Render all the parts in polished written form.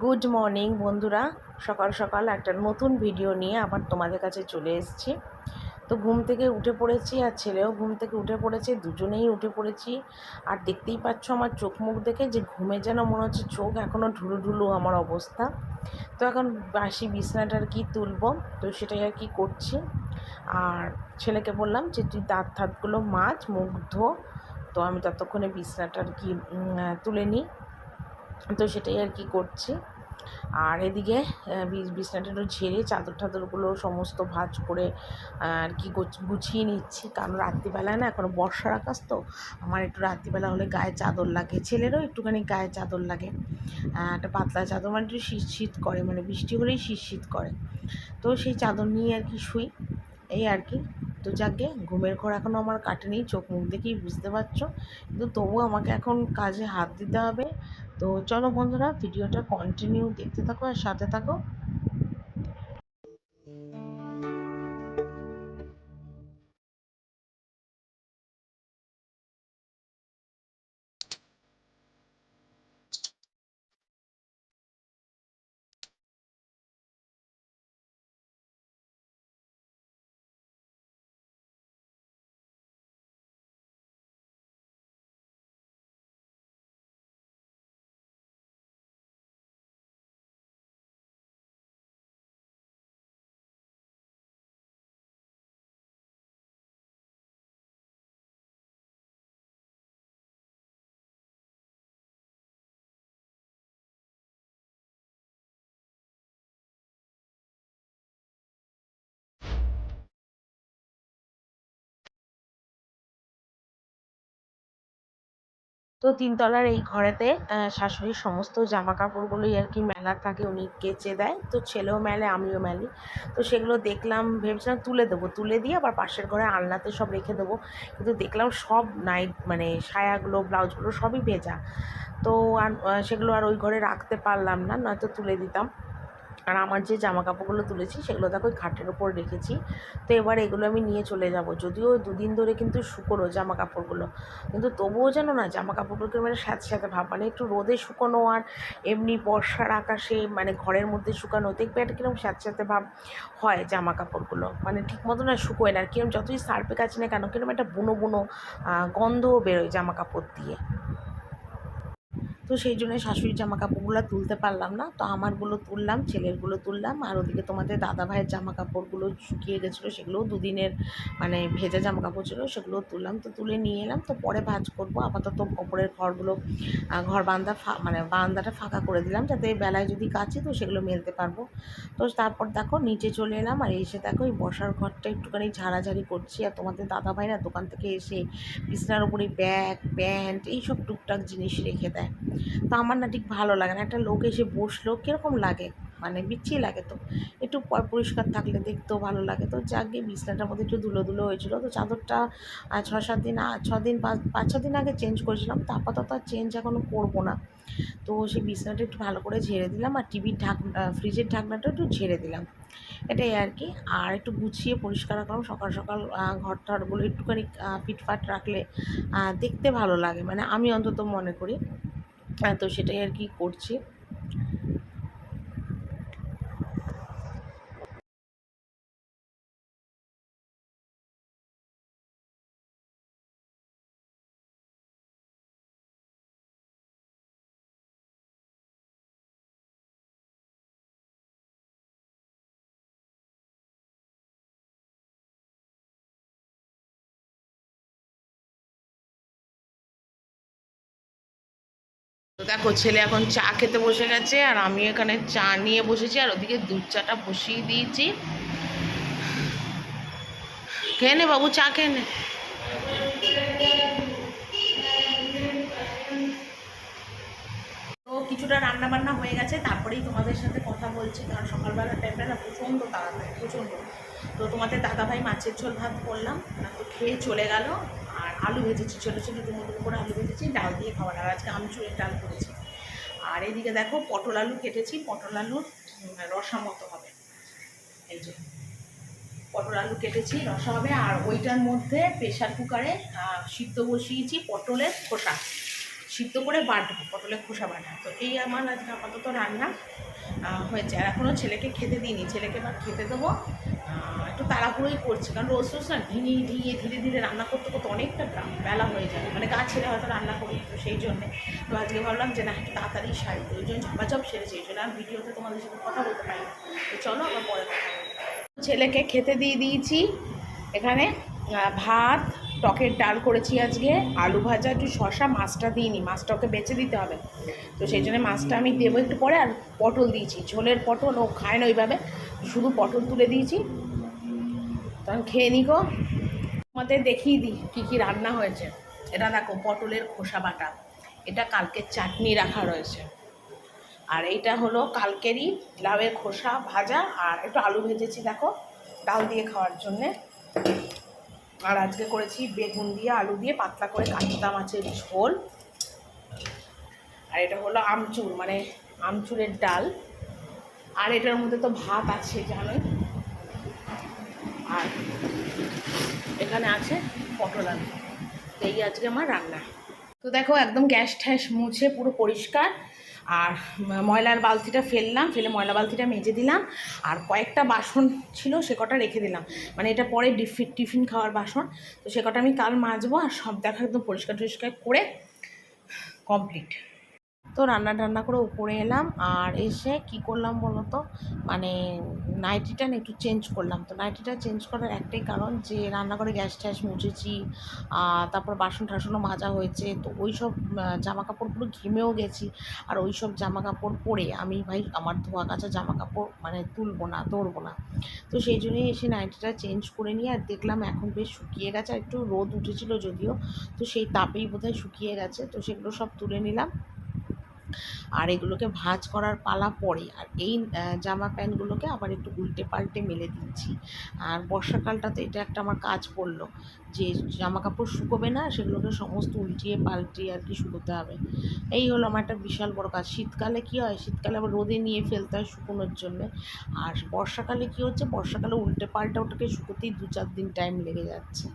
Good morning বন্ধুরা। সকাল সকাল একটা নতুন ভিডিও নিয়ে আবার তোমাদের কাছে চলে এসেছি। তো ঘুম থেকে উঠে পড়েছি, আর ছেলেও ঘুম থেকে উঠে পড়েছে, দুজনেই উঠে পড়েছি। আর দেখতেই পাচ্ছ আমার চোখ মুখ দেখে যে ঘুমে যেন মনে হচ্ছে চোখ এখনও ঢুলু ঢুলু আমার অবস্থা। তো এখন বাসি বিছানাটা আর কি তুলবো, তো সেটাই আর কি করছি। আর ছেলেকে বললাম যে তুই দাঁত ঠাতগুলো মাছ মুখ ধো, তো আমি ততক্ষণে বিছানাটা আর কি তুলে নিই। তো সেটাই আর কি করছি। আর এদিকে বিছানাটা একটু ঝেড়ে চাদর টাদরগুলো সমস্ত ভাঁজ করে আর কি গুছিয়ে নিচ্ছি, কারণ রাত্রিবেলায় না এখন বর্ষার আকাশ, তো আমার একটু রাত্রিবেলা হলে গায়ে চাদর লাগে, ছেলেরও একটুখানি গায়ে চাদর লাগে। একটা পাতলা চাদর, মানে একটু শীত শীত করে, মানে বৃষ্টি হলেই শীত শীত করে। তো সেই চাদর নিয়ে আর কি শুই, এই আর কি। তো যাকে ঘুমের ঘোর এখনও আমার কাটেনি, চোখ মুখ দেখেই বুঝতে পারছো, কিন্তু তবুও আমাকে এখন কাজে হাত দিতে হবে। তো চলো বন্ধুরা, ভিডিওটা কন্টিনিউ দেখতে থাকো আর সাথে থাকো। তো তিনতলার এই ঘরেতে শাশুড়ির সমস্ত জামা কাপড়গুলোই আর কি মেলা থাকে, উনি কেচে দেয়। তো ছেলেও মেলে, আমিও মেলি। তো সেগুলো দেখলাম, ভেবেছিলাম তুলে দেবো, তুলে দিয়ে আবার পাশের ঘরে আলনাতে সব রেখে দেবো, কিন্তু দেখলাম সব নাইট মানে সায়াগুলো ব্লাউজগুলো সবই ভেজা। তো আর সেগুলো আর ওই ঘরে রাখতে পারলাম না, নয়তো তুলে দিতাম। আর আমার যে জামা কাপড়গুলো তুলেছি সেগুলো দেখো ওই খাটের ওপর রেখেছি। তো এবার এগুলো আমি নিয়ে চলে যাব, যদিও দুদিন ধরে কিন্তু শুকোনো জামা কাপড়গুলো, কিন্তু তবুও যেন না জামা কাপড়গুলোকে মানে সাথে সাথে ভাব, মানে একটু রোদে শুকোনো আর এমনি বর্ষার আকাশে মানে ঘরের মধ্যে শুকানো, দেখবে একটা কিরকম সাথে সাথে ভাব হয় জামা কাপড়গুলো, মানে ঠিক মতো না শুকোয় না, আর কিরকম যতই সার্ফে কাছে না কেন কিরকম একটা বুনো বুনো গন্ধও বেরোয় জামা কাপড় দিয়ে। তো সেই জন্য শাশুড়ির জামা কাপড়গুলো তুলতে পারলাম না, তো আমারগুলো তুললাম, ছেলেরগুলো তুললাম, আর ওদিকে তোমাদের দাদা ভাইয়ের জামা কাপড়গুলো শুকিয়ে গেছিলো, সেগুলোও দুদিনের মানে ভেজা জামা কাপড় ছিল, সেগুলো তুললাম। তো তুলে নিয়ে এলাম, তো পরে ভাঁজ করবো। আপাতত ওপরের ঘরগুলো ঘর মানে বারান্দাটা ফাঁকা করে দিলাম, যাতে বেলায় যদি কাচি তো সেগুলো মেলতে পারবো। তো তারপর দেখো নিচে চলে এলাম, আর এসে দেখো এই বসার ঘরটা একটুখানি ঝাড়াঝাড়ি করছি। আর তোমাদের দাদা ভাইরা দোকান থেকে এসে বিছনার উপরে ব্যাগ প্যান্ট এইসব টুকটাক জিনিস রেখে দেয়। তো আমার না ঠিক ভালো লাগে না, একটা লোক এসে বসলো কীরকম লাগে, মানে বিচ্ছিরি লাগে। তো একটু পরিষ্কার থাকলে দেখতেও ভালো লাগে। তো যাক গিয়ে বিছনাটার মধ্যে একটু ধুলো ধুলো হয়েছিলো, তো চাদরটা 6-7 দিন 5-6 দিন আগে চেঞ্জ করেছিলাম, তো আপাতত আর চেঞ্জ এখনও করবো না। তো সেই বিছনাটা একটু ভালো করে ঝেড়ে দিলাম, আর টিভির ফ্রিজের ঢাকনাটা একটু ঝেড়ে দিলাম, এটাই আর কি। আর একটু গুছিয়ে পরিষ্কার রাখলাম, সকাল সকাল ঘর টরগুলো একটুখানি ফিটফাট রাখলে দেখতে ভালো লাগে, মানে আমি অন্তত মনে করি। তো সেটাই আর কি করছি। তো দেখো ছেলে এখন চা খেতে বসে গেছে, আর আমি এখানে চা নিয়ে বসেছি, আর ওদিকে দুধ চাটা বসিয়ে দিয়েছি। খেয়ে নে বাবু, চা খেয়ে নে। তো কিছুটা রান্না বান্না হয়ে গেছে, তারপরেই তোমাদের সাথে কথা বলছি, কারণ সকালবেলা টাইমটা না প্রচণ্ড তাড়াতাড়ি, প্রচণ্ড। তো তোমাদের দাদাভাই মাছের ঝোল ভাত করলাম, তো খেয়ে চলে গেল। আর আলু ভেজেছি, ছোটো ছোটো ডুমো ডুমো করে আলু ভেজেছি, ডাল দিয়ে খাওয়ার, আর আজকে আমচুরের ডাল করেছি। আর এদিকে দেখো পটল আলু কেটেছি, পটল আলুর রসা মতো হবে, এই যে পটল আলু কেটেছি রসা হবে। আর ওইটার মধ্যে প্রেশার কুকারে সিদ্ধ বসিয়েছি পটলের খোসা, সিদ্ধ করে বাটবো, পটলের খোসা বাটা। তো এই আমার আজকে আপাতত রান্না হয়েছে। আর এখনও ছেলেকে খেতে দিইনি, ছেলেকে এবার খেতে দেবো। একটু তাড়াহুড়োই করছি, কারণ রোজ রোজ না ধীরে ধীরে রান্না করতে করতে অনেকটা বেলা হয়ে যায়, মানে গা ছেড়ে হয়তো রান্না করি, তো সেই জন্যে। তো আজকে ভাবলাম যে না একটু তাড়াতাড়ি সারি, তো ওই জন্য ঝপাঝপ সেরেছি, এই জন্য আর ভিডিওতে তোমাদের সাথে কথা বলতে পারি না। তো চলো আবার পরে কথা বলবো। ছেলেকে খেতে দিয়ে দিয়েছি। এখানে ভাত, টকের ডাল করেছি আজকে, আলু ভাজা, একটু শশা, মাছটা দিইনি, মাছটা ওকে বেছে দিতে হবে, তো সেই জন্য মাছটা আমি দেবো একটু পরে। আর পটল দিয়েছি, ঝোলের পটল, ও খায় না ওইভাবে, শুধু পটল তুলে দিয়েছি। তখন খেয়ে নিকো, তোমাদের দেখিয়ে দিই কী কী রান্না হয়েছে। এটা দেখো পটলের খোসা বাটা, এটা কালকের চাটনি রাখা রয়েছে, আর এইটা হলো কালকেরই লাউয়ের খোসা ভাজা, আর একটু আলু ভেজেছি দেখো ডাল দিয়ে খাওয়ার জন্যে। আর আজকে করেছি বেগুন দিয়ে আলু দিয়ে পাতলা করে কাঁচা মাছের ঝোল। আর এটা হলো আমচুর, মানে আমচুরের ডাল। আর এটার মধ্যে তো ভাত আছে জানোই, আর এখানে আছে পটল আলু। তো এই আজকে আমার রান্না। তো দেখো একদম গ্যাস ট্যাস মুছে পুরো পরিষ্কার, আর ময়লার বালতিটা ফেলে ময়লা বালতিটা মেজে দিলাম। আর কয়েকটা বাসন ছিল সে কটা রেখে দিলাম, মানে এটা পরে টিফিন খাওয়ার বাসন, তো সে কটা আমি কাল মাজবো। আর সব দেখা একদম পরিষ্কার টরিষ্কার করে কমপ্লিট। তো রান্না করে উপরে এলাম, আর এসে কি করলাম বলো তো, মানে নাইটিটা না একটু চেঞ্জ করলাম। তো নাইটিটা চেঞ্জ করার একটাই কারণ যে রান্নাঘরে গ্যাস ট্যাস মুছেছি, তারপর বাসন টাসনও মাজা হয়েছে, তো ওই সব জামা কাপড়গুলো ঘেমেও গেছি। আর ওই সব জামা কাপড় পরে আমি ভাই আমার ধোয়া কাচা জামা কাপড় মানে ধরবো না। তো সেই জন্যই এসে নাইটিটা চেঞ্জ করে নিয়ে, আর দেখলাম এখন বেশ শুকিয়ে গেছে, আর একটু রোদ উঠেছিল যদিও, তো সেই তাপেই বোধহয় শুকিয়ে গেছে। তো সেগুলো সব তুলে নিলাম, আর এগুলোকে ভাঁজ করার পালা পরে। আর এই জামা প্যান্টগুলোকে আবার একটু উল্টে পাল্টে মেলে দিচ্ছি। আর বর্ষাকালটা তো এটা একটা আমার কাজ পড়লো, যে জামা কাপড় শুকোবে না, সেগুলোকে সমস্ত উল্টিয়ে পাল্টিয়ে আর কি শুকোতে হবে। এই হলো আমার একটা বিশাল বড় কাজ। শীতকালে কী হয়, শীতকালে আবার রোদে নিয়ে ফেলতে হয় শুকোনোর জন্যে। আর বর্ষাকালে কী হচ্ছে, বর্ষাকালে উল্টে পাল্টে ওটাকে শুকোতেই 2-4 দিন টাইম লেগে যাচ্ছে।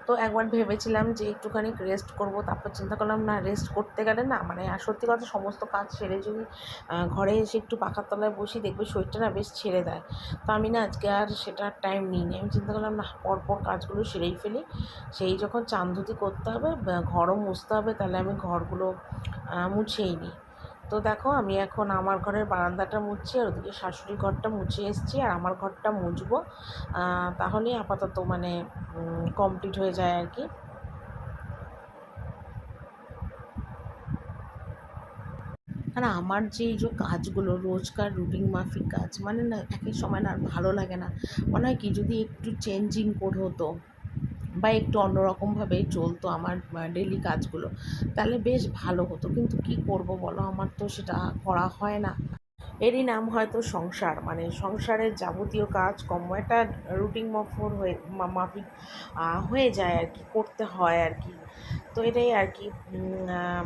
তো একবার ভেবেছিলাম যে একটুখানি রেস্ট করব, তারপর চিন্তা করলাম না, রেস্ট করতে গেলে না, মানে আর সত্যি কথা সমস্ত কাজ সেরে যদি ঘরে এসে একটু পাখার তলায় বসি, দেখবে শরীরটা না বেশ ছেড়ে দেয়। তো আমি না আজকে আর সেটা টাইম নিইনি, আমি চিন্তা করলাম না পরপর কাজগুলো সেরেই ফেলি। সেই যখন চান ধুতি করতে হবে, ঘরও মুছতে হবে, তাহলে আমি ঘরগুলো মুছেই নিই। তো দেখো আমি এখন আমার ঘরের বারান্দাটা মুছছি, আর ওদিকে শাশুড়ির ঘরটা মুছে এসেছি, আর আমার ঘরটা মুছবো। তাহলেই আপাতত মানে কমপ্লিট হয়ে যায় আর কি। আর আমার যে এই যে কাজগুলো রোজকার রুটিন মাফিক কাজ, মানে না একই সময় না আর ভালো লাগে না। মনে হয় কি যদি একটু চেঞ্জিং কোড হতো, বা একটু অন্যরকমভাবে চলতো আমার ডেলি কাজগুলো, তাহলে বেশ ভালো হতো। কিন্তু কি করব বলো, আমার তো সেটা করা হয় না। এরই নাম হয়তো সংসার, মানে সংসারের যাবতীয় কাজকর্ম একটা রুটিন মাফিক হয়ে যায় আর কি, করতে হয় আর কি। তো এটাই আর কি,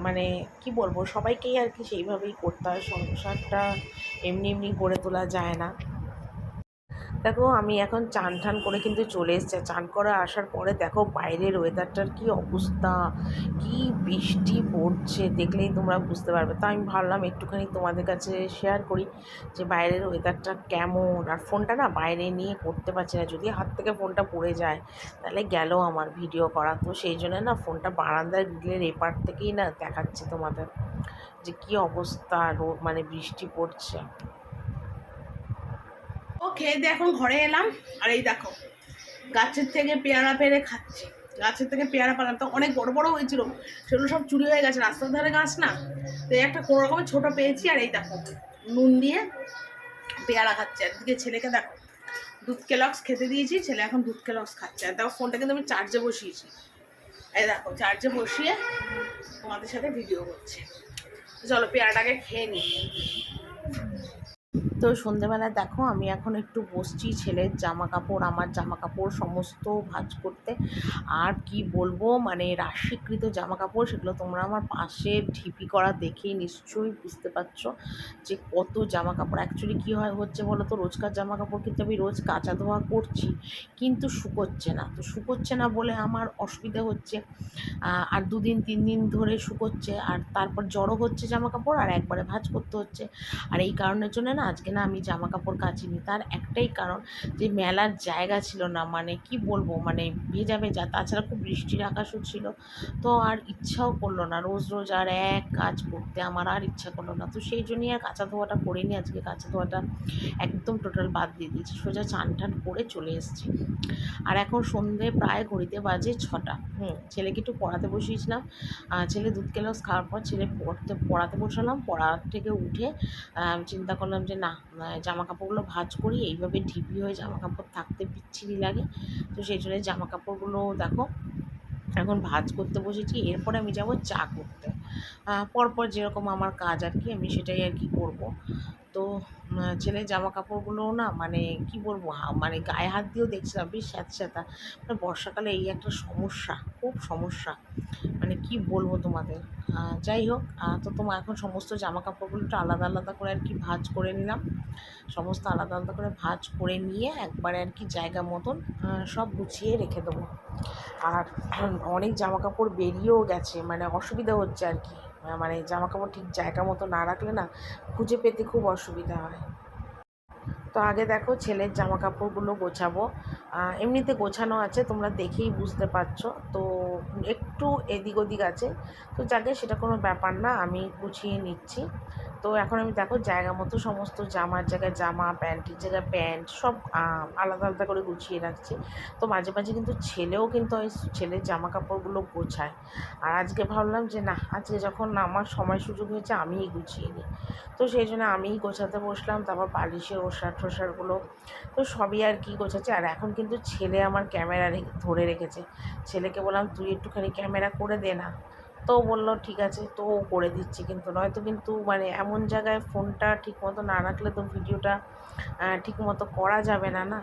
মানে কি বলবো, সবাইকেই আর কি সেইভাবেই করতে হয়, সংসারটা এমনি এমনি গড়ে তোলা যায় না। দেখো আমি এখন চান ঠান করে কিন্তু চলে এসেছি। চান করে আসার পরে দেখো বাইরের ওয়েদারটার কী অবস্থা, কি বৃষ্টি পড়ছে, দেখলেই তোমরা বুঝতে পারবে। তো আমি ভাবলাম একটুখানি তোমাদের কাছে শেয়ার করি যে বাইরের ওয়েদারটা কেমন। আর ফোনটা না বাইরে নিয়ে করতে পারছি না, যদি হাত থেকে ফোনটা পড়ে যায় তাহলে গেল আমার ভিডিও করা। তো সেই জন্য না ফোনটা বারান্দার গ্রিলের এপার থেকেই না দেখাচ্ছি তোমাদের যে কী অবস্থা, মানে বৃষ্টি পড়ছে। ও খেয়ে দিয়ে এখন ঘরে এলাম, আর এই দেখো গাছের থেকে পেয়ারা পেরে খাচ্ছি। গাছের থেকে পেয়ারা পেলাম, তো অনেক বড় বড় হয়েছিল, সেগুলো সব চুরি হয়ে গেছে, রাস্তার ধারে গাছ না, তো এই একটা কোনো রকমের ছোটো পেয়েছি। আর এই দেখো নুন দিয়ে পেয়ারা খাচ্ছে। একদিকে ছেলেকে দেখো দুধ কেলক্স খেতে দিয়েছি, ছেলে এখন দুধ কেলক্স খাচ্ছে। আর দেখো ফোনটা কিন্তু আমি চার্জে বসিয়েছি, এই দেখো চার্জে বসিয়ে তোমাদের সাথে ভিডিও করছি। চলো পেয়ারাটাকে খেয়ে নিই। তো সন্ধেবেলায় দেখো আমি এখন একটু বসছি ছেলের জামা কাপড়, আমার জামা কাপড় সমস্ত ভাঁজ করতে। আর কি বলবো, মানে রাশিকৃত জামা কাপড়, সেগুলো তোমরা আমার পাশে ঢিপি করা দেখেই নিশ্চয়ই বুঝতে পারছো যে কত জামা কাপড়। অ্যাকচুয়ালি কী হচ্ছে বলো তো, রোজকার জামা কাপড় কিন্তু আমি রোজ কাচা ধোয়া করছি, কিন্তু শুকোচ্ছে না। তো শুকোচ্ছে না বলে আমার অসুবিধা হচ্ছে। আর 2 দিন 3 দিন ধরে শুকোচ্ছে, আর তারপর জড়ো হচ্ছে জামা কাপড়, আর একবারে ভাঁজ করতে হচ্ছে। আর এই কারণের জন্য না আজকে না আমি জামা কাপড় কাচিনি। তার একটাই কারণ, যে মেলার জায়গা ছিল না, মানে কি বলবো, মানে ভেজা ভেজা, তাছাড়া খুব বৃষ্টির আকাশও ছিল। তো আর ইচ্ছাও করলো না রোজ রোজ আর এক কাজ করতে, আমার আর ইচ্ছা করলো না। তো সেই জন্যই আর কাঁচা ধোয়াটা করিনি আজকে। কাঁচা ধোয়াটা একদম টোটাল বাদ দিয়ে দিয়েছি, সোজা চান টান করে চলে এসেছি। আর এখন সন্ধে প্রায় ঘড়িতে বাজে 6টা। ছেলেকে একটু পড়াতে বসিয়েছিলাম। ছেলে দুধ গ্লাস খাওয়ার পর ছেলে পড়াতে বসালাম। পড়া থেকে উঠে চিন্তা করলাম যে না, জামা কাপড়গুলো ভাঁজ করি, এইভাবে ঢিপি হয়ে জামা কাপড় থাকতে বিচ্ছিরি লাগে। তো সেই জন্য জামা কাপড়গুলো দেখো এখন ভাঁজ করতে বসেছি। এরপরে আমি যাব চা করতে। পরপর যেরকম আমার কাজ আর কি, আমি সেটাই আর কি করব। তো ছেলের জামা কাপড়গুলোও না, মানে কি বলবো, মানে গায়ে হাত দিয়েও দেখছিলাম বেশ স্যাঁতস্যাঁতা। মানে বর্ষাকালে এই একটা সমস্যা, খুব সমস্যা, মানে কি বলবো তোমাদের। যাই হোক, তো তোমার এখন সমস্ত জামা কাপড়গুলো একটু আলাদা আলাদা করে আর কি ভাঁজ করে নিলাম। সমস্ত আলাদা আলাদা করে ভাঁজ করে নিয়ে একবারে আর কি জায়গা মতন সব গুছিয়ে রেখে দেবো। আর অনেক জামা কাপড় বেরিয়েও গেছে, মানে অসুবিধা হচ্ছে আর কি। মানে জামা কাপড় ঠিক জায়গা মতো না রাখলে না খুঁজে পেতে খুব অসুবিধা হয়। তো আগে দেখো ছেলের জামা কাপড়গুলো গোছাবো। এমনিতে গোছানো আছে, তোমরা দেখেই বুঝতে পারছো। তো একটু এদিক ওদিক আছে, তো যাকে সেটা কোনো ব্যাপার না, আমি গুছিয়ে নিচ্ছি। তো এখন আমি দেখো জায়গা মতো সমস্ত জামার জায়গায় জামা, প্যান্টের জায়গায় প্যান্ট, সব আলাদা আলাদা করে গুছিয়ে রাখছি। তো মাঝে মাঝে কিন্তু ছেলেও কিন্তু ওই ছেলের জামা কাপড়গুলো গোছায়। আর আজকে ভাবলাম যে না, আজকে যখন আমার সময় সুযোগ হয়েছে আমিই গুছিয়ে নিই। তো সেই জন্য আমিই গোছাতে বসলাম। তারপর বালিশের ওষার টোষারগুলো তো সবই আর কি গোছাচ্ছে। আর এখন কিন্তু ছেলে আমার ক্যামেরা ধরে রেখেছে। ছেলেকে বললাম তুই একটুখানি ক্যামেরা করে দে না। তো বললো ঠিক আছে, তো ও করে দিচ্ছি। কিন্তু নয়তো কিন্তু মানে এমন জায়গায় ফোনটা ঠিক মতো না রাখলে তো ভিডিওটা ঠিক মতো করা যাবে না, না।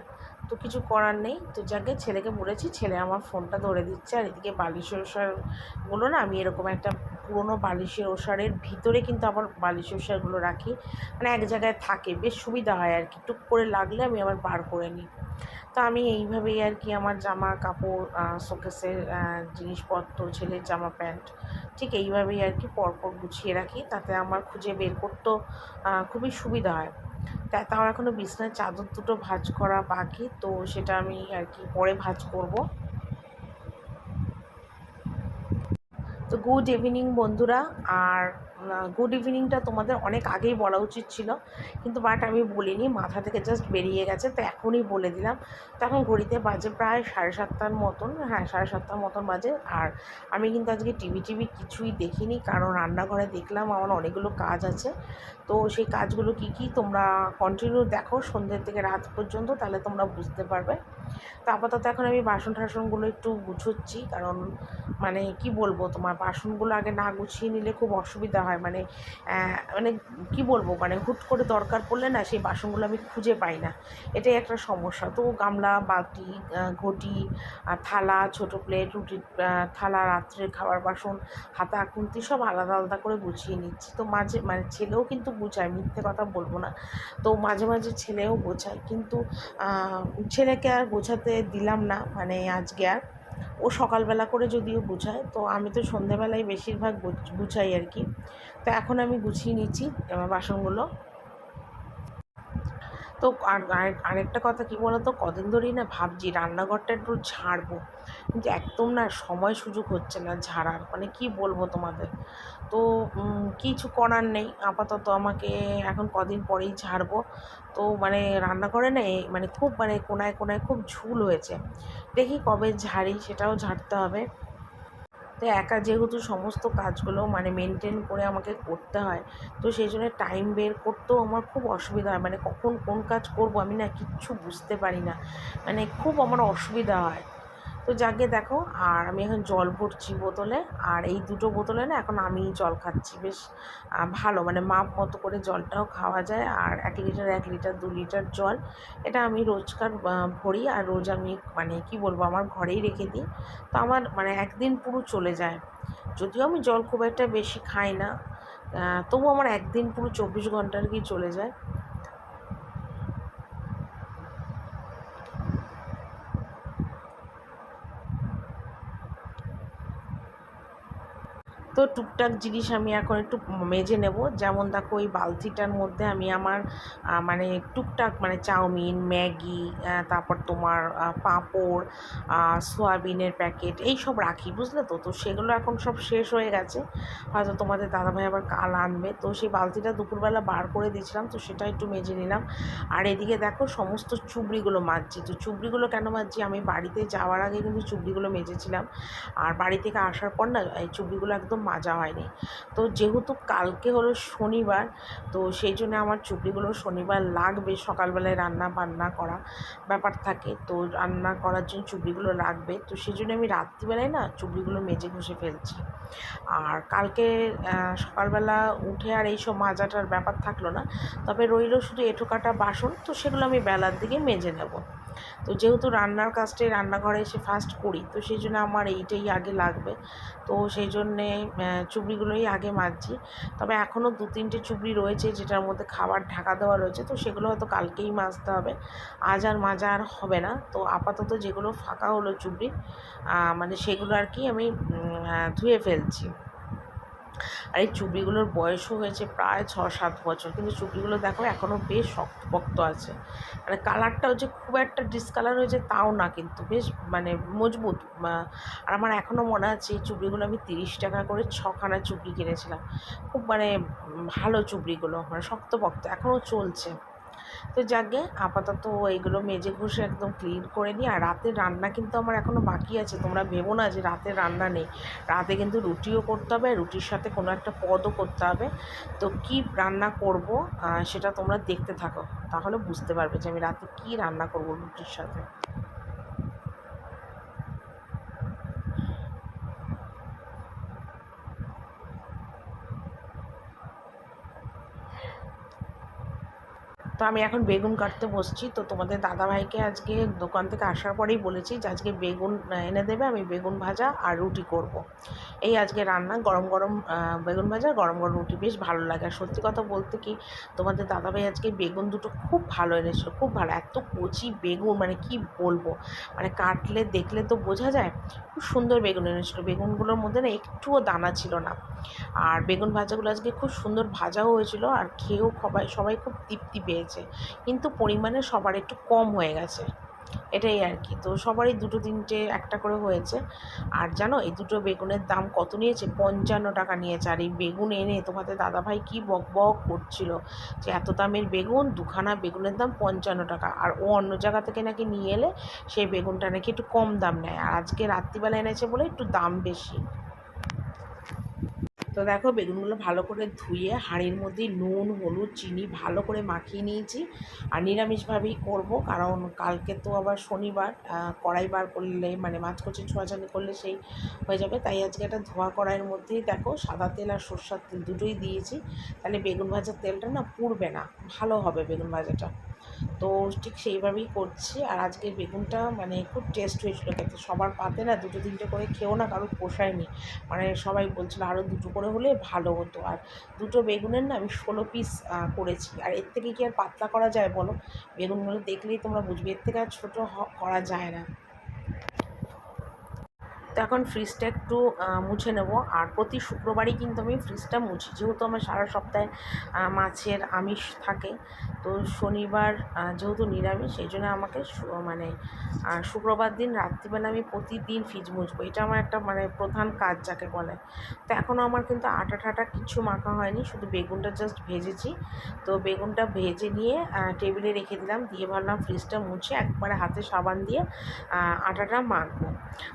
তো কিছু করার নেই। তো যাকে ছেলেকে বলেছি, ছেলে আমার ফোনটা ধরে দিচ্ছে। আর এদিকে বালিশের ওষারগুলো না আমি এরকম একটা পুরোনো বালিশের ওষারের ভিতরে কিন্তু আবার বালিশের ওষারগুলো রাখি, মানে এক জায়গায় থাকে, বেশ সুবিধা হয় আর কি। টুক করে লাগলে আমি আবার বার করে নিই। তো আমি এইভাবেই আর কি আমার জামা কাপড়, শোকেসের জিনিসপত্র, ছেলের জামা প্যান্ট ঠিক এইভাবেই আর কি পরপর গুছিয়ে রাখি। তাতে আমার খুঁজে বের করতেও খুবই সুবিধা হয়। তাও এখনও বিছানার চাদর দুটো ভাঁজ করা বাকি, তো সেটা আমি আর কি পরে ভাঁজ করব। তো গুড ইভিনিং বন্ধুরা। আর গুড ইভিনিংটা তোমাদের অনেক আগেই বলা উচিত ছিল, কিন্তু বাট আমি বলিনি, মাথা থেকে জাস্ট বেরিয়ে গেছে, তো এখনই বলে দিলাম। তো এখন ঘড়িতে বাজে প্রায় 7:30 মতন, হ্যাঁ 7:30 মতন বাজে। আর আমি কিন্তু আজকে টিভি কিছুই দেখিনি, কারণ রান্নাঘরে দেখলাম আমার অনেকগুলো কাজ আছে। তো সেই কাজগুলো কি কি তোমরা কন্টিনিউ দেখো সন্ধ্যে থেকে রাত পর্যন্ত, তাহলে তোমরা বুঝতে পারবে। তো আপাতত এখন আমি বাসন টাসনগুলো একটু গুছোচ্ছি, কারণ মানে কি বলবো, তোমার বাসনগুলো আগে না গুছিয়ে নিলে খুব অসুবিধা হয়। মানে মানে কি বলবো, মানে হুট করে দরকার পড়লে না সেই বাসনগুলো আমি খুঁজে পাই না, এটাই একটা সমস্যা। তো গামলা, বালতি, ঘটি, থালা, ছোটো প্লেট, রুটির থালা, রাত্রের খাবার বাসন, হাতা খুন্তি সব আলাদা আলাদা করে গুছিয়ে নিচ্ছি। তো মাঝে মানে ছেলেও কিন্তু গুছায়, মিথ্যে কথা বলবো না। তো মাঝে মাঝে ছেলেও গোছায়, কিন্তু ছেলেকে আর গোছাতে দিলাম না, মানে আজকে আর। ও সকালবেলা করে যদিও গুছায়, তো আমি তো সন্ধেবেলায় বেশিরভাগ গুছাই আর কি। তো এখন আমি গুছিয়ে নিচ্ছি বাসনগুলো। তো আরেকটা কথা কী বলো তো, কদিন ধরেই না ভাবছি রান্নাঘরটা একটু ঝাড়বো, কিন্তু একদম না সময় সুযোগ হচ্ছে না ঝাড়ার, মানে কি বলবো তোমাদের। তো কিছু করার নেই, আপাতত আমাকে এখন কদিন পরেই ঝাড়বো। তো মানে রান্নাঘরে না মানে খুব মানে কোনায় কোনায় খুব ঝুল হয়েছে, দেখি কবে ঝাড়ি, সেটাও ঝাড়তে হবে। তো একা যেহেতু সমস্ত কাজগুলো মানে মেনটেন করে আমাকে করতে হয়, তো সেই জন্য টাইম বের করতেও আমার খুব অসুবিধা হয়। মানে কখন কোন কাজ করব আমি না কিচ্ছু বুঝতে পারি না, মানে খুব আমার অসুবিধা হয়। তো যাকে দেখো, আর আমি এখন জল ভরছি বোতলে, আর এই দুটো বোতলে না এখন আমি জল খাচ্ছি। বেশ ভালো, মানে মাপ মতো করে জলটাও খাওয়া যায়। আর 1 লিটার 1 লিটার 2 লিটার জল এটা আমি রোজকার ভরি, আর রোজ আমি মানে কি বলবো আমার ঘরেই রেখে দিই। তো আমার মানে একদিন পুরো চলে যায়। যদিও আমি জল খুব একটা বেশি খাই না, তবু আমার একদিন পুরো 24 ঘন্টা আর কি চলে যায়। তো টুকটাক জিনিস আমি এখন একটু মেজে নেব। যেমন দেখো, ওই বালতিটার মধ্যে আমি আমার মানে টুকটাক মানে চাউমিন, ম্যাগি, তারপর তোমার পাঁপড়, সয়াবিনের প্যাকেট এইসব রাখি, বুঝলে তো। তো সেগুলো এখন সব শেষ হয়ে গেছে, হয়তো তোমাদের দাদাভাই আবার কাল আনবে। তো সেই বালতিটা দুপুরবেলা বার করে দিয়েছিলাম, তো সেটা একটু মেজে নিলাম। আর এদিকে দেখো সমস্ত চুবড়িগুলো মাজছি। তো চুবড়িগুলো কেন মাজছি, আমি বাড়িতে যাওয়ার আগে কিন্তু চুবড়িগুলো মেজেছিলাম, আর বাড়ি থেকে আসার পর না এই চুবড়িগুলো একদম মাজা হয়নি। তো যেহেতু কালকে হলো শনিবার, তো সেই জন্য আমার চুবড়িগুলো শনিবার লাগবে, সকালবেলায় রান্না বান্না করা ব্যাপার থাকে, তো রান্না করার জন্য চুবড়িগুলো লাগবে। তো সেই জন্য আমি রাত্রিবেলায় না চুবড়িগুলো মেজে ঘষে ফেলছি। আর কালকে সকালবেলা উঠে আর এইসব মাজাটার ব্যাপার থাকলো না, তবে রইলো শুধু এঁঠো কাটা বাসন, তো সেগুলো আমি বেলার দিকে মেজে নেব। তো যেহেতু রান্নার কাজটাই রান্নাঘরে এসে ফার্স্ট করি, তো সেই জন্য আমার এইটাই আগে লাগবে। তো সেই জন্যে চুবড়িগুলোই আগে মাজছি। তবে এখনও 2-3টে চুবড়ি রয়েছে যেটার মধ্যে খাবার ঢাকা দেওয়া রয়েছে, তো সেগুলো হয়তো কালকেই মাজতে হবে, আজ আর মাজা আর হবে না। তো আপাতত যেগুলো ফাঁকা হলো চুবড়ি, মানে সেগুলো আর কি আমি ধুয়ে ফেলছি। আর এই চুবড়িগুলোর বয়সও হয়েছে প্রায় 6-7 বছর, কিন্তু চুবড়িগুলো দেখো এখনও বেশ শক্তপোক্ত আছে। মানে কালারটাও যে খুব একটা ডিসকালার হয়েছে তাও না, কিন্তু বেশ মানে মজবুত। আর আমার এখনও মনে আছে এই চুবড়িগুলো আমি 30 টাকা করে 6খানা চুবড়ি কিনেছিলাম। খুব মানে ভালো চুবড়িগুলো, মানে শক্তপোক্ত, এখনও চলছে। তো যাকগে, আপাতত এইগুলো মেজে ঘষে একদম ক্লিন করে নিই। আর রাতের রান্না কিন্তু আমার এখনও বাকি আছে, তোমরা ভেবো না যে রাতের রান্না নেই। রাতে কিন্তু রুটিও করতে হবে, রুটির সাথে কোনো একটা পদও করতে হবে। তো কী রান্না করব সেটা তোমরা দেখতে থাকো, তাহলে বুঝতে পারবে যে আমি রাতে কী রান্না করব রুটির সাথে। তো আমি এখন বেগুন কাটতে বসছি। তো তোমাদের দাদাভাইকে আজকে দোকান থেকে আসার পরেই বলেছি যে আজকে বেগুন এনে দেবে, আমি বেগুন ভাজা আর রুটি করব। এই আজকে রান্না, গরম গরম বেগুন ভাজা, গরম গরম রুটি, বেশ ভালো লাগে। আর সত্যি কথা বলতে কি, তোমাদের দাদাভাই আজকে বেগুন দুটো খুব ভালো এনেছিল, খুব ভালো, এত কচি বেগুন মানে কি বলবো, মানে কাটলে দেখলে তো বোঝা যায়। খুব সুন্দর বেগুন এনেছিল, বেগুনগুলোর মধ্যে না একটুও দানা ছিল না। আর বেগুন ভাজাগুলো আজকে খুব সুন্দর ভাজাও হয়েছিল, আর খেয়েও সবাই সবাই খুব তৃপ্তি পেয়েছে। কিন্তু পরিমাণে সবার একটু কম হয়ে গেছে, এটাই আর কি। তো সবারই 2-3টে একটা করে হয়েছে। আর জানো এই দুটো বেগুনের দাম কত নিয়েছে? 55 টাকা নিয়েছে। আর এই বেগুন এনে তোমাদের দাদাভাই কি বক বক করছিল যে এত দামের বেগুন, 2খানা বেগুনের দাম 55 টাকা। আর ও অন্য জায়গা থেকে নাকি নিয়ে এলে সেই বেগুনটা নাকি একটু কম দাম নেয়, আর আজকে রাত্রিবেলা এনেছে বলে একটু দাম বেশি। তো দেখো বেগুনগুলো ভালো করে ধুয়ে হাঁড়ির মধ্যে নুন, হলুদ, চিনি ভালো করে মাখিয়ে নিয়েছি। আর নিরামিষভাবেই করব, কারণ কালকে তো আবার শনিবার, কড়াই বার করলে মানে মাছ কচি ছোঁয়াছানি করলে সেই হয়ে যাবে। তাই আজকে একটা ধোয়া কড়াইয়ের মধ্যেই দেখো সাদা তেল আর সর্ষার তেল দুটোই দিয়েছি, তাহলে বেগুন ভাজার তেলটা না পুড়বে না, ভালো হবে বেগুন ভাজাটা। তো ঠিক সেইভাবেই করছি। আর আজকের বেগুনটা মানে খুব টেস্ট হয়েছিল খেতে, সবার পাতে না 2-3টে করে খেও না, কারোর পোষায়নি। মানে সবাই বলছিল আরও 2টো করে হলে ভালো হতো। আর দুটো বেগুনের না আমি 16 পিস করেছি। আর এর থেকে কি আর পাতলা করা যায় বলো? বেগুনগুলো দেখলেই তোমরা বুঝবে, এর থেকে আর ছোটো করা যায় না। তো এখন ফ্রিজটা একটু মুছে নেব। আর প্রতি শুক্রবারই কিন্তু আমি ফ্রিজটা মুছি, যেহেতু আমার সারা সপ্তাহে মাছের আমিষ থাকে। তো শনিবার যেহেতু নিরামিষ, সেই জন্য আমাকে মানে শুক্রবার দিন রাত্রিবেলা আমি প্রতিদিন ফ্রিজ মুছবো, এটা আমার একটা মানে প্রধান কাজ যাকে বলে। তো এখনও আমার কিন্তু আটা ঠাটা কিচ্ছু মাখা হয়নি, শুধু বেগুনটা জাস্ট ভেজেছি। তো বেগুনটা ভেজে নিয়ে টেবিলে রেখে দিলাম, দিয়ে ভাবলাম ফ্রিজটা মুছে একবারে হাতে সাবান দিয়ে আটাটা মাখবো।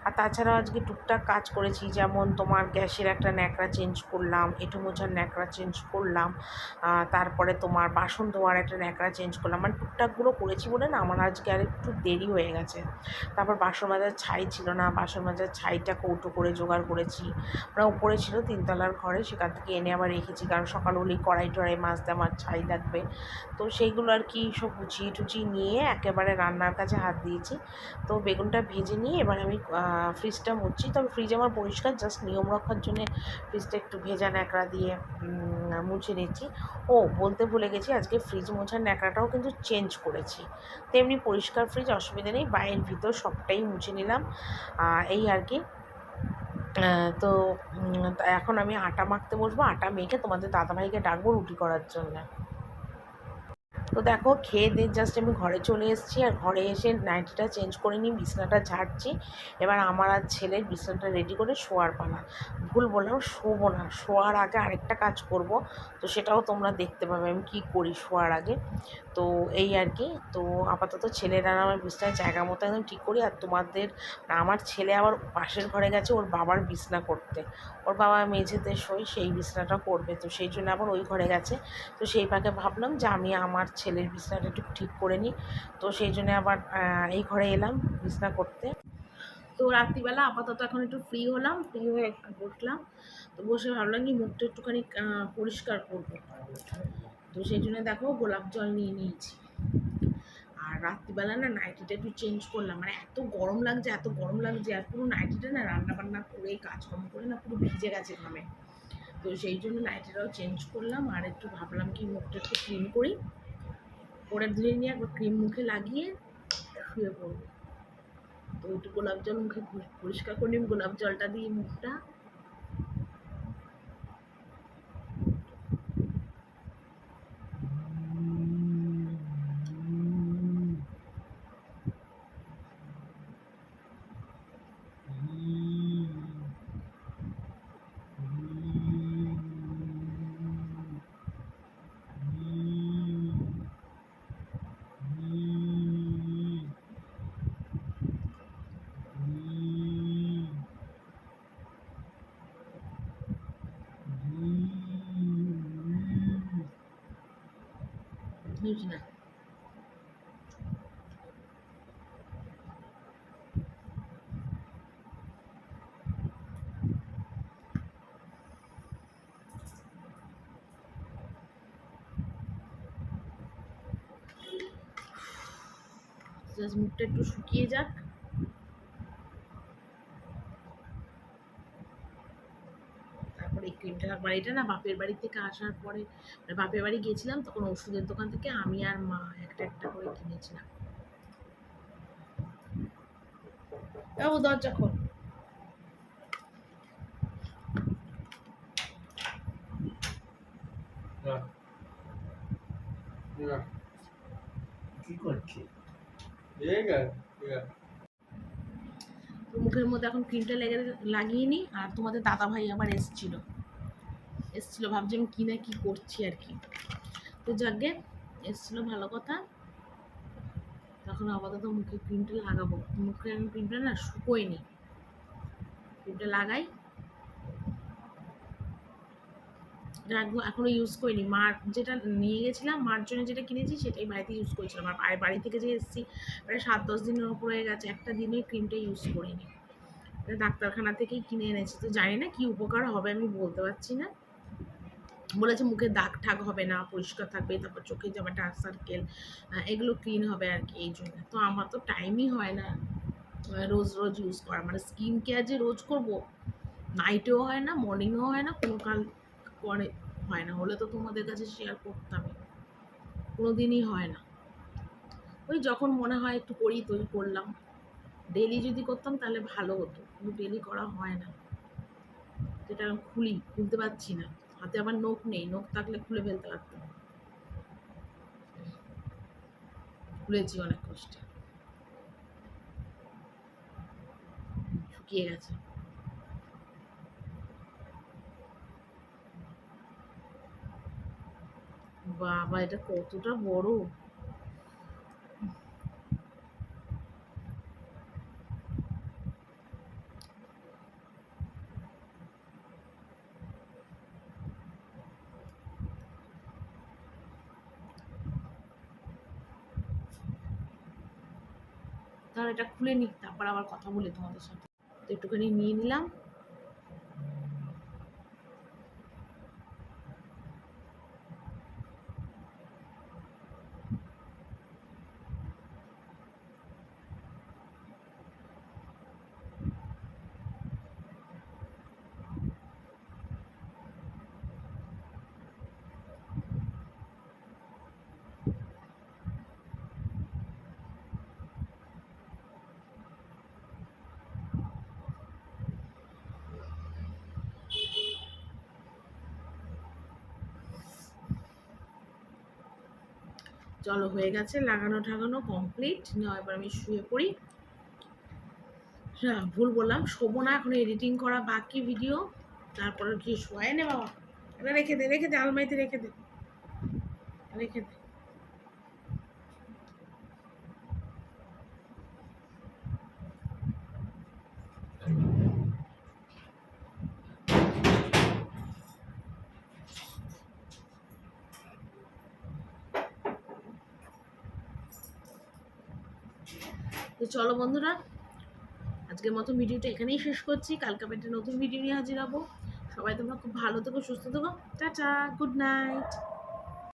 আর তাছাড়াও আজকে আজকে টুকটাক কাজ করেছি, যেমন তোমার গ্যাসের একটা ন্যাকড়া চেঞ্জ করলাম, এঁটো মোছার ন্যাকড়া চেঞ্জ করলাম, তারপরে তোমার বাসন ধোয়ার একটা ন্যাকড়া চেঞ্জ করলাম, মানে টুকটাকগুলো করেছি বলে না আমার আজকে আর একটু দেরি হয়ে গেছে। তারপর বাসন মাজার ছাই ছিল না, বাসন মাজার ছাইটা কৌটো করে জোগাড় করেছি, মানে উপরে ছিল তিনতলার ঘরে, সেখান থেকে এনে আবার রেখেছি, কারণ সকাল হলেই কড়াই টড়াই মাজতে আমার ছাই লাগবে। তো সেইগুলো আর কি সব গুছিয়ে টুচিয়ে নিয়ে একেবারে রান্নার কাছে হাত দিয়েছি। তো বেগুনটা ভেজে নিয়ে এবার আমি ফ্রিজটা মুছছি। তবে ফ্রিজ আমার পরিষ্কার, জাস্ট নিয়ম রক্ষার জন্যে ফ্রিজটা একটু ভেজা ন্যাকড়া দিয়ে মুছে নিচ্ছি। ও বলতে ভুলে গেছি, আজকে ফ্রিজ মোছার ন্যাকড়াটাও কিন্তু চেঞ্জ করেছি। তেমনি পরিষ্কার ফ্রিজ, অসুবিধা নেই, বাইরের ভিতর সবটাই মুছে নিলাম, এই আর কি। তো এখন আমি আটা মাখতে বসবো, আটা মেখে তোমাদের দাদাভাইকে ডাকবো রুটি করার জন্য। তো দেখো খেয়ে দিয়ে জাস্ট আমি ঘরে চলে এসেছি, আর ঘরে এসে নাইটিটা চেঞ্জ করে নিই, বিছনাটা ঝাড়ছি। এবার আমার আর ছেলের বিছনাটা রেডি করে শোয়ার পালা। ভুল বললাম, শোবো না, শোয়ার আগে আরেকটা কাজ করব, তো সেটাও তোমরা দেখতে পাবে আমি কী করি শোয়ার আগে। তো এই আর কি। তো আপাতত ছেলের আর আমার বিছনায় জায়গা মতো একদম ঠিক করি। আর তোমাদের, আমার ছেলে আবার পাশের ঘরে গেছে ওর বাবার বিছনা করতে, ওর বাবা মেঝেতে শোয়, সেই বিছনাটা করবে, তো সেই জন্য আবার ওই ঘরে গেছে। তো সেই ফাঁকে ভাবলাম যে আমি আমার ছেলের বিছনাটা একটু ঠিক করে নিই, তো সেই জন্য আবার এই ঘরে এলাম বিছনা করতে। তো রাত্রিবেলা আপাতত এখন একটু ফ্রি হলাম, ফ্রি হয়ে একটু বসলাম। তো বসে ভাবলাম কি মুখটা একটুখানি পরিষ্কার করবো, তো সেই জন্য দেখো গোলাপ জল নিয়ে নিয়েছি। আর রাত্রিবেলা না নাইটিটা একটু চেঞ্জ করলাম, মানে এত গরম লাগছে, এত গরম লাগছে, আর পুরো নাইটিটা না রান্না বান্না করে কাজকর্ম করে না পুরো ভিজে গেছে ঘামে। তো সেই জন্য নাইটিটাও চেঞ্জ করলাম, আর একটু ভাবলাম কি মুখটা একটু ক্লিন করি, করে ধুয়ে নিয়ে একবার ক্রিম মুখে লাগিয়ে শুয়ে পড়বো। তো একটু গোলাপ জল মুখে পরিষ্কার করে নিই, গোলাপ জলটা দিয়ে মুখটা। না জাস্ট মুখটা একটু শুকিয়ে যাক। তারপরে এই ক্রিমটা একবার, এটা না বাপের বাড়ি থেকে আসার পরে, মানে বাপের বাড়ি গেছিলাম তখন ওষুধের দোকান থেকে আমি আর মা একটা একটা করে কিনেছিলাম। বাবু দরজা খোল। কি করছি? মুখের মধ্যে এখন ক্রিমটা লাগিয়ে নিই। আর তোমাদের দাদা ভাই আবার এসছিল ভাবছি আমি কি না কি করছি আর কি। তো যাকে এসছিল ভালো কথা। তখন আপাতত মুখে ক্রিমটা লাগাবো, মুখে আমি ক্রিমটা না শুকোয়নি, ক্রিমটা লাগাই। এখনো ইউজ করিনি, মার যেটা নিয়ে গেছিলাম, মার জন্য যেটা কিনেছি সেটাই বাড়িতে ইউজ করেছিলাম। আর বাড়ি থেকে যে এসেছি প্রায় 7-10 দিনের ওপর হয়ে গেছে, একটা দিনে ক্রিমটা ইউজ করিনি, ডাক্তারখানা থেকেই কিনে এনেছি। তো জানি না কি উপকার হবে আমি বলতে পারছি না। বলেছে মুখে দাগ ঠাগ হবে না, পরিষ্কার থাকবে, তারপর চোখে যাবে ডার্ক সার্কেল, এগুলো ক্লিন হবে আর কি। এই জন্য তো আমার তো টাইমই হয় না রোজ রোজ ইউজ করা, মানে স্কিন কেয়ার যে রোজ করব, নাইটেও হয় না, মর্নিংও হয় না, কোনো কাল করে হয় না, হলে তো তোমাদের কাছে শেয়ার করতামই, কোনো দিনই হয় না। ওই যখন মনে হয় একটু করি তো করলাম, ডেলি যদি করতাম তাহলে ভালো হতো, কিন্তু ডেলি করা হয় না। যেটা খুলতে পারছি না, হাতে আবার নখ নেই, নখ থাকলে খুলে ফেলতে পারতাম, খুলেছি অনেক কষ্টে, শুকিয়ে গেছে। বাবা এটা কতটা বড়! কারণ এটা খুলে নিই, তারপর আবার কথা বলি তোমাদের সাথে। তো একটুখানি নিয়ে নিলাম। চলো, হয়ে গেছে লাগানো ঠাগানো কমপ্লিট। না, এবার আমি শুয়ে পড়ি। হ্যাঁ, ভুল বললাম, শোবো না, এখন এডিটিং করা বাকি ভিডিও, তারপরে কি শোয়াই নে বাবা। এটা রেখে দে, রেখে দে, আলমারিতে রেখে দে, রেখে দে। তো চলো বন্ধুরা, আজকের মতো ভিডিওটা এখানেই শেষ করছি। কালকে আমি একটা নতুন ভিডিও নিয়ে হাজির হবো। সবাই তোমরা খুব ভালো থেকো, সুস্থ থেকো। Tata, good night.